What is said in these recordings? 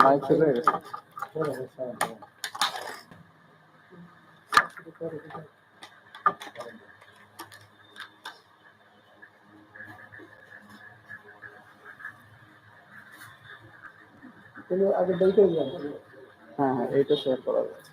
Live শুরু হয়ে গেছে। হ্যাঁ হ্যাঁ, এইটা শেয়ার করা যাচ্ছে।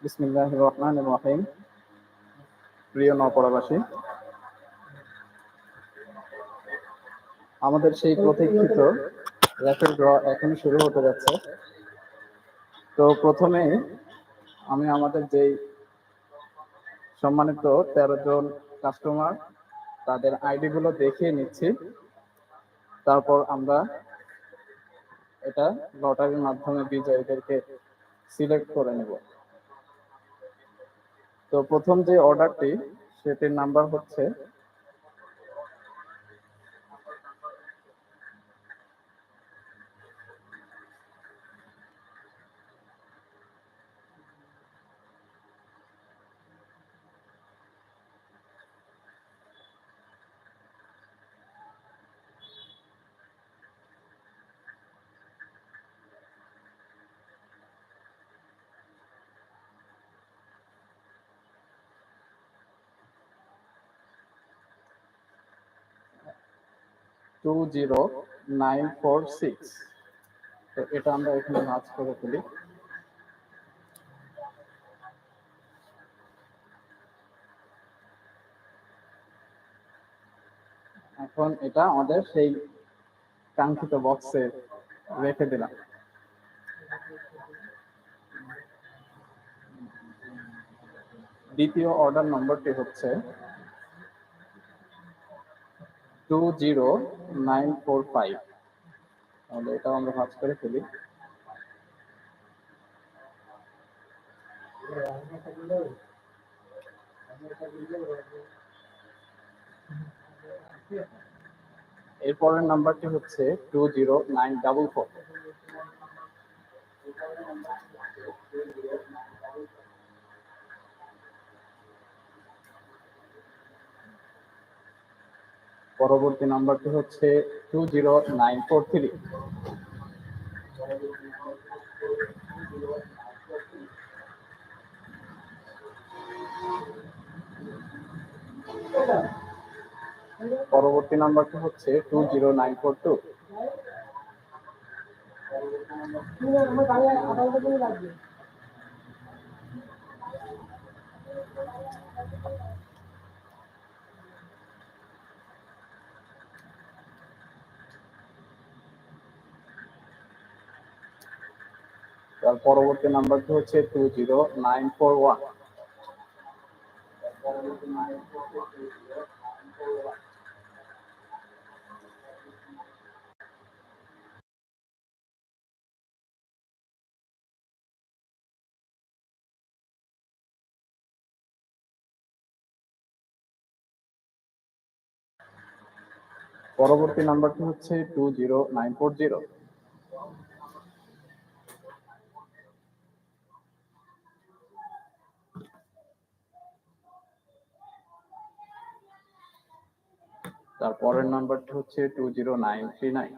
বিসমিল্লাহির রহমানির রহিম। প্রিয় নবপ্রবাসী, আমাদের সেই প্রতীক্ষিত র্যাপিড ড্র এখনই শুরু হতে যাচ্ছে। তো প্রথমেই আমি আমাদের যেই সম্মানিত 13 জন কাস্টমার তাদের আইডি গুলো দেখিয়ে নিচ্ছি, তারপর আমরা এটা লটারির মাধ্যমে বিজয়ীদেরকে সিলেক্ট করে নেব। তো প্রথম যে অর্ডারটি, সেটির নাম্বার হচ্ছে 20946। তো এটা আমরা এখানে ভাঁজ করে ফেলি। এখন এটা আমাদের সেই কাঙ্ক্ষিত বক্সে রেখে দিলাম। দ্বিতীয় অর্ডার নম্বরটি হচ্ছে 20945। তাহলে এটাও আমরা ভাঁজ করে ফেলি। এরপরের নাম্বারটি হচ্ছে 20944। পরবর্তী নাম্বারটি হচ্ছে 20943। পরবর্তী নাম্বারটি হচ্ছে 20942। তার পরবর্তী নাম্বারটি হচ্ছে 20941। পরবর্তী নাম্বারটি হচ্ছে 20940। তার পরের নাম্বারটি হচ্ছে 20939।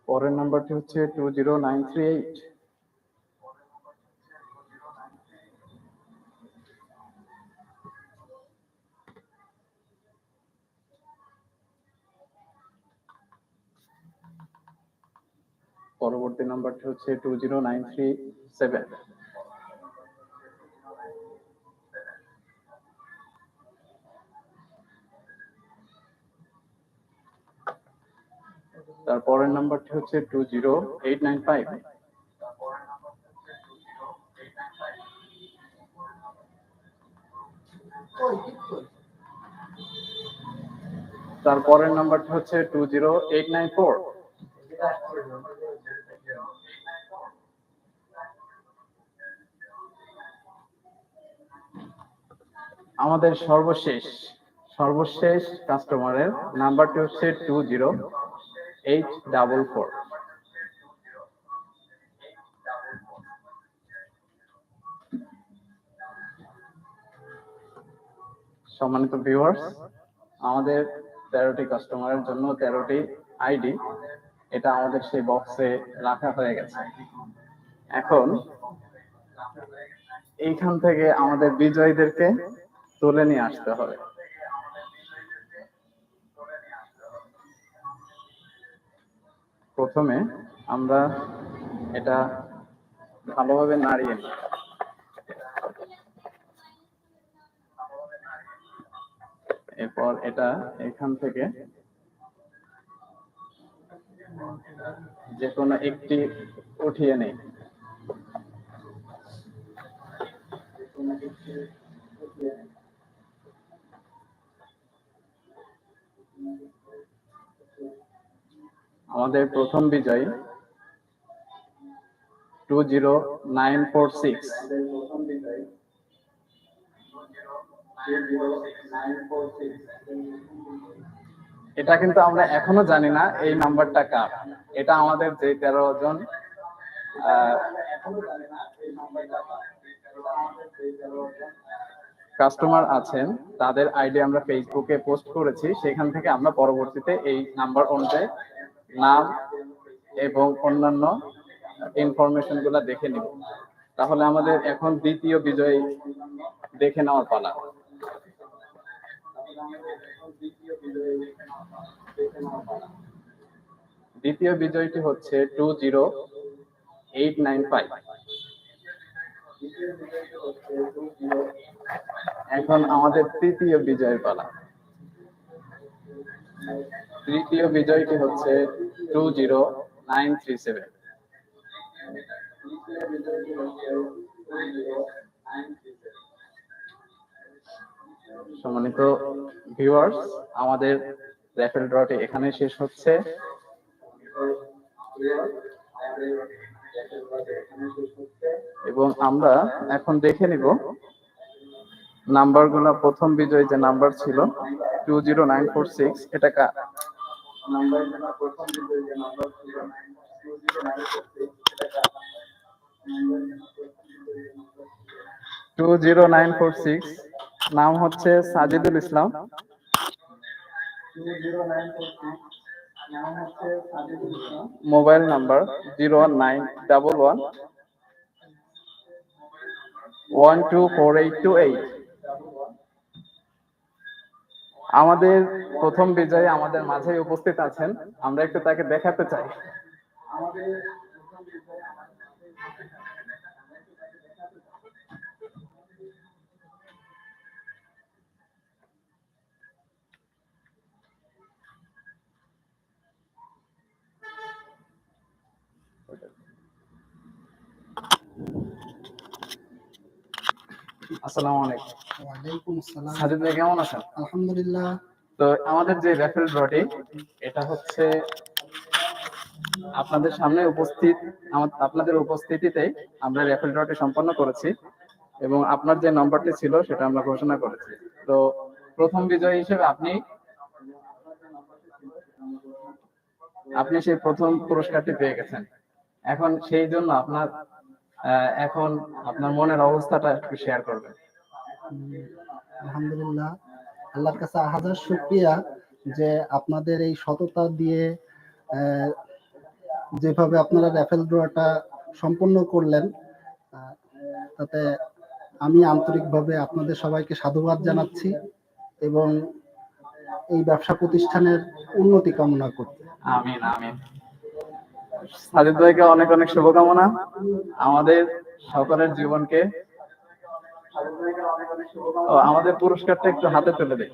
পরের নাম্বারটি হচ্ছে 20938। পরবর্তী নাম্বারটি হচ্ছে 20937। তার পরের নাম্বারটি হচ্ছে 20895। তার পরের নাম্বারটি হচ্ছে 20894। আমাদের সর্বশেষ কাস্টমারের নাম্বারটি হচ্ছে 20844। সম্মানিত ভিউয়ার্স, আমাদের 13টি কাস্টমারের জন্য 13টি আইডি, এটা আমাদের সেই বক্সে রাখা হয়ে গেছে। এখন এইখান থেকে আমাদের বিজয়ীদেরকে তুলে নিয়ে আসতে হবে। প্রথমে আমরা এটা ভালোভাবে নাড়িয়ে নিই। এরপর এটা এখান থেকে যে কোনো একটি উঠিয়ে নেই। আমাদের প্রথম বিজয়ী 20946। এটা কিন্তু আমরা এখনো জানি না এই নাম্বারটা কার। এটা আমাদের যে 13 জন কাস্টমার আছেন তাদের আইডি আমরা ফেসবুকে পোস্ট করেছি, সেখান থেকে আমরা পরবর্তীতে এই নাম্বার অনুযায়ী নাম এবং অন্যান্য ইনফরমেশন গুলা দেখে নিব। তাহলে আমাদের এখন দ্বিতীয় বিজয়ী দেখে নেওয়ার পালা। দ্বিতীয় বিজয়টি হচ্ছে 20895। এখন আমাদের তৃতীয় বিজয়ের পালা। তৃতীয় বিজয়টি হচ্ছে 20937। সম্মানিত ভিউয়ার্স, আমাদের র্যাফেল ড্রটি এখানে শেষ হচ্ছে। এবং আমরা এখন দেখে নিব নাম্বারগুলো প্রথম বিজয়ী যে নাম্বার ছিল 20946, এটা কার? 20946 নাম হচ্ছে সাজিদুল ইসলাম। Mobile number 01911124828। আমাদের প্রথম বিজয়ী আমাদের মাঝে উপস্থিত আছেন, আমরা একটু তাকে দেখাতে চাই। আসসালামু আলাইকুম। ওয়ালাইকুম আসসালাম। সাজিদ ভাই কেমন আছেন? আলহামদুলিল্লাহ। তো আমাদের যে রেফেল ড্রটি, এটা হচ্ছে আপনাদের সামনে উপস্থিত, আপনাদের উপস্থিতিতে আমরা রেফেল ড্রটি সম্পন্ন করেছি এবং আপনার যে নম্বরটি ছিল সেটা আমরা ঘোষণা করেছি। তো প্রথম বিজয়ী হিসেবে আপনি সেই প্রথম পুরস্কারটি পেয়ে গেছেন। এখন সেই জন্য এখন আপনার মনের অবস্থাটা একটু শেয়ার করবেন। আলহামদুলিল্লাহ, আল্লাহর কাছে হাজার শুকরিয়া যে আপনাদের এই সততা দিয়ে যেভাবে আপনারা রেফেল ড্রটা সম্পন্ন করলেন, তাতে আমি আন্তরিকভাবে আপনাদের সবাইকে সাধুবাদ জানাচ্ছি এবং এই ব্যবসা প্রতিষ্ঠানের উন্নতি কামনা করছি। আমিন আমিন। সাজিদ ভাইকে অনেক অনেক শুভকামনা আমাদের সকলের জীবনকে। আমাদের পুরস্কারটা একটু হাতে তুলে দেয়।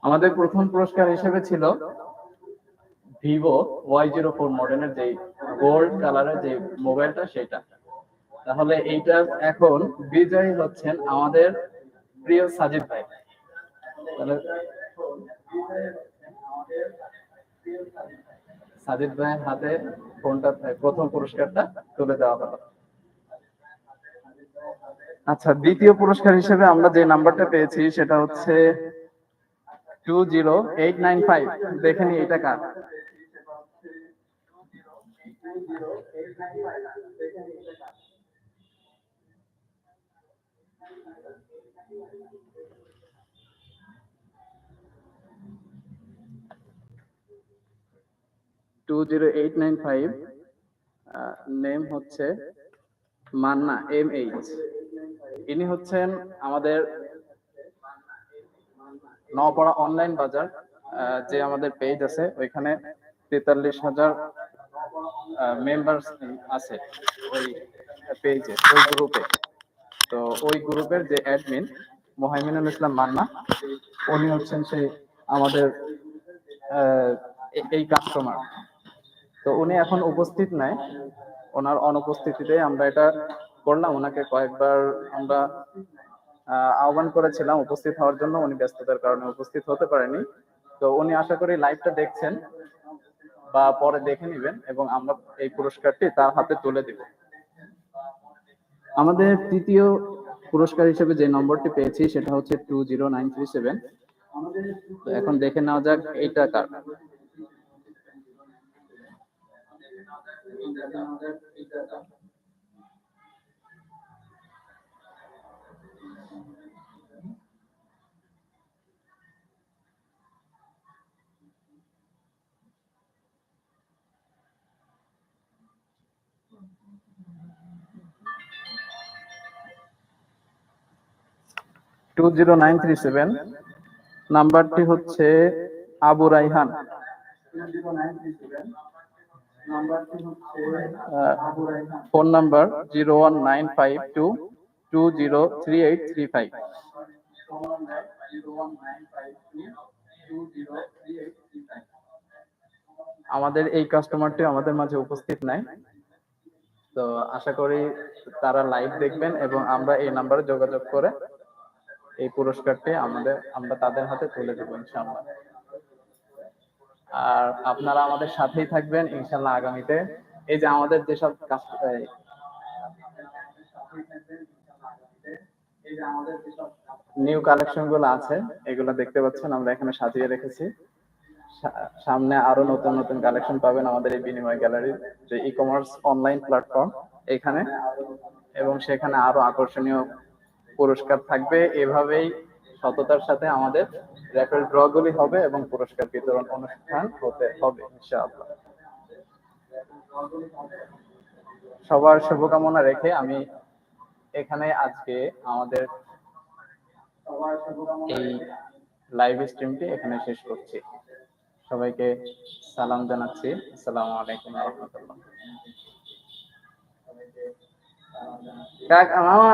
আমাদের প্রথম পুরস্কার হিসেবে ছিল ভিভো Y04 মডেলের যে গোল্ড কালারের যে মোবাইলটা, সেটা। তাহলে এইটা এখন বিজয়ী হচ্ছেন আমাদের প্রিয় সাজিদ ভাই। তাহলে সাজিদ ভাইয়ের হাতে ফোনটা, প্রথম পুরস্কারটা তুলে দেওয়া হলো। আচ্ছা, দ্বিতীয় পুরস্কার হিসেবে আমরা যে নাম্বারটা পেয়েছি সেটা হচ্ছে 20895। দেখে নি এটা কার? নেম হচ্ছে মান্না MH। ইনি হচ্ছেন আমাদের নওপাড়া অনলাইন বাজার যে আমাদের পেজ আছে, ওইখানে 43,000 মেম্বার আছে ওই পেজে, ওই গ্রুপে। তো ওই গ্রুপের যে অ্যাডমিন মোহাইমিনুল ইসলাম মান্না, উনি হচ্ছেন সেই আমাদের এই কাস্টমার। তো উনি এখন উপস্থিত নাই, ওনার অনুপস্থিতিতে আমরা এটা করলাম। ওনাকে কয়েকবার আমরা আহ্বান করেছিলাম উপস্থিত হওয়ার জন্য, উনি ব্যস্ততার কারণে উপস্থিত হতে পারেনি। তো উনি আশা করি লাইভটা দেখছেন বা পরে দেখে নেবেন এবং আমরা এই পুরস্কারটি তার হাতে তুলে দিব। আমাদের তৃতীয় পুরস্কার হিসেবে যে নম্বরটি পেয়েছি সেটা হচ্ছে 20937। তো এখন দেখে নেওয়া যাক এইটা কার। টু 0937 নাম্বারটি হচ্ছে আবু রাইহান। Phone number 01952203835। আমাদের এই কাস্টমারটি আমাদের মাঝে উপস্থিত নাই, তো আশা করি তারা লাইভ দেখবেন এবং আমরা এই নাম্বারে যোগাযোগ করে এই পুরস্কারটি আমরা তাদের হাতে তুলে দেব ইনশাআল্লাহ। আর আপনারা আমাদের সাথেই থাকবেন ইনশাআল্লাহ আগামীতে এই যে আমাদের যেসব নিউ কালেকশন গুলো আছে এগুলো দেখতে পাচ্ছেন আমরা এখানে সাজিয়ে রেখেছি। সামনে আরো নতুন নতুন কালেকশন পাবেন আমাদের এই বিনিময় গ্যালারির যে ই কমার্স অনলাইন প্ল্যাটফর্ম এখানে, এবং সেখানে আরো আকর্ষণীয় পুরস্কার থাকবে। এভাবেই সততার সাথে আমাদের র্যাফেল ড্র গুলি হবে এবং পুরস্কার বিতরণ অনুষ্ঠান হতে হবে ইনশাআল্লাহ। সবার শুভকামনা রেখে আমি এখানে আজকে আমাদের এই লাইভ স্ট্রিমটি এখানে শেষ করছি। সবাইকে সালাম জানাচ্ছি। আসসালামু আলাইকুম ওয়া রাহমাতুল্লাহ। কাকা মামা